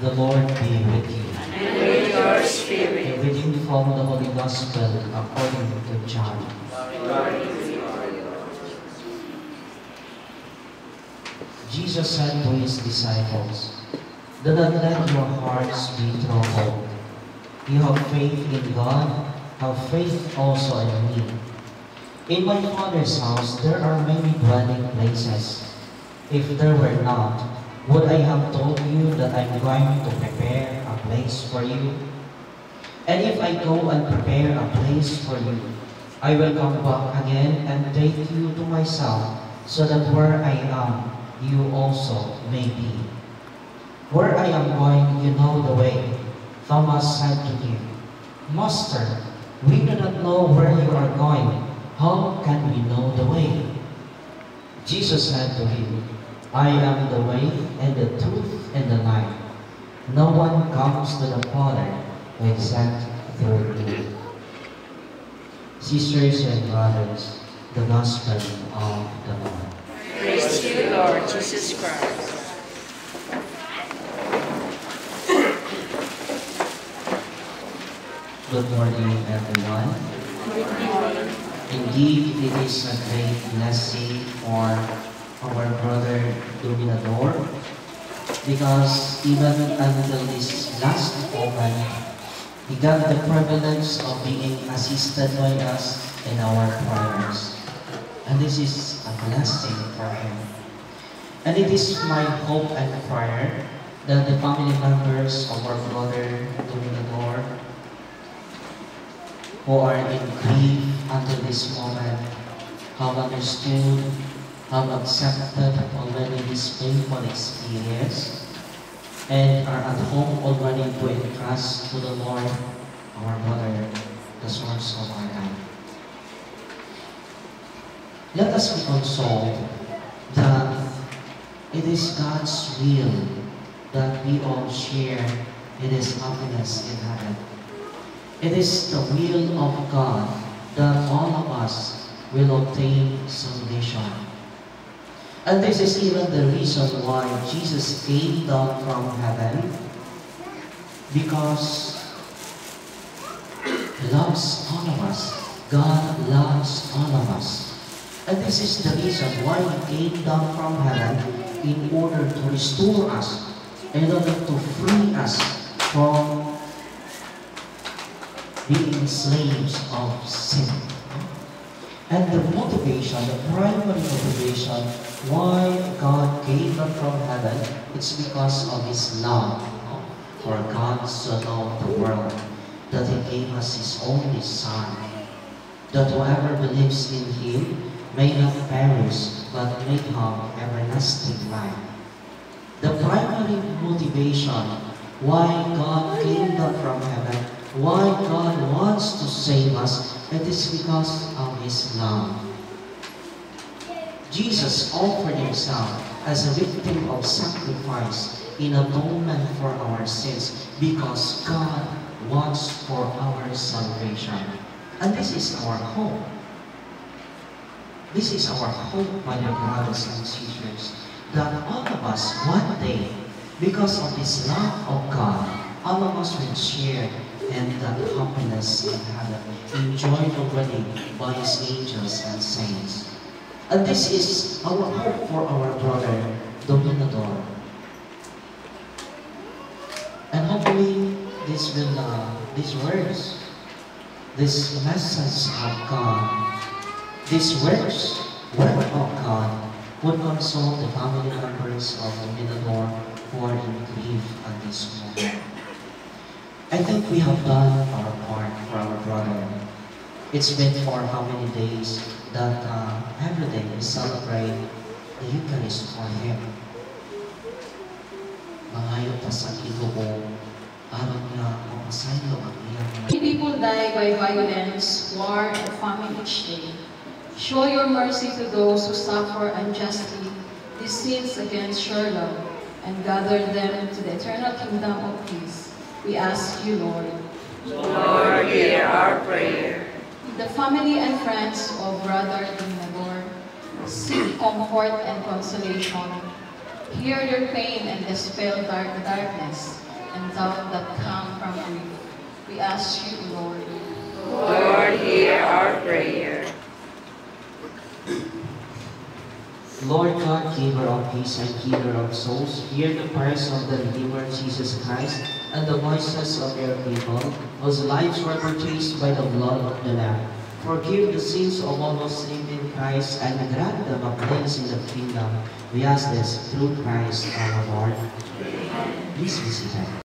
The Lord be with you. And with your spirit. A reading from the Holy Gospel according to John. Glory to you, Lord. Jesus said to his disciples, "Do not let your hearts be troubled. You have faith in God, have faith also in me. In my Father's house there are many dwelling places. If there were not, would I have told you that I am going to prepare a place for you? And if I go and prepare a place for you, I will come back again and take you to myself, so that where I am, you also may be. Where I am going, you know the way." Thomas said to him, "Master, we do not know where you are going. How can we know the way?" Jesus said to him, "I am the way and the truth and the life. No one comes to the Father except through me." Sisters and brothers, the Gospel of the Lord. Praise to you, Lord Jesus Christ. Good morning, everyone. Indeed, it is a great blessing for our brother Dominador, because even until this last moment, he got the privilege of being assisted by us in our prayers. And this is a blessing for him. And it is my hope and prayer that the family members of our brother Dominador, who are in grief until this moment, have understood, have accepted already this painful experience, and are at home already to entrust to the Lord, our brother, the source of our life. Let us be consoled that it is God's will that we all share in His happiness in heaven. It is the will of God that all of us will obtain salvation. And this is even the reason why Jesus came down from heaven, because He loves all of us. God loves all of us. And this is the reason why He came down from heaven, in order to restore us, in order to free us from being slaves of sin. And the motivation, the primary motivation why God came down from heaven, it's because of His love. For God so loved the world that He gave us His only Son, that whoever believes in Him may not perish, but may have everlasting life. The primary motivation why God came down from heaven, why God wants to save us, it is because of His love. Jesus offered Himself as a victim of sacrifice in atonement for our sins, because God wants for our salvation. And this is our hope. This is our hope, my dear brothers and sisters, that all of us one day, because of this love of God, all of us will share in that happiness in heaven, enjoyed already by His angels and saints. And this is our hope for our brother Dominador. And hopefully these words, this message of God, these words, word of God, would console the family members of Dominador who are in grief at this moment. I think we have done our part for our brother. It's been for how many days that every day we celebrate the Eucharist for him. Mangayo pa sa Ginoo, aron niya mapasaylo ang iyang mga. Many people die by violence, war, and famine each day. Show your mercy to those who suffer unjustly these sins against your love, and gather them to the eternal kingdom of peace. We ask you, Lord. Lord, hear our prayer. The family and friends of Brother Dominador seek comfort and consolation. Hear their pain and dispel darkness. thought that come from grief. We ask you, Lord. Lord, hear our prayer. Lord God, giver of peace and healer of souls, hear the prayers of the Redeemer Jesus Christ and the voices of your people, whose lives were purchased by the blood of the Lamb. Forgive the sins of all who sleep in Christ and grant them a place in the kingdom. We ask this through Christ our Lord. Please be seated.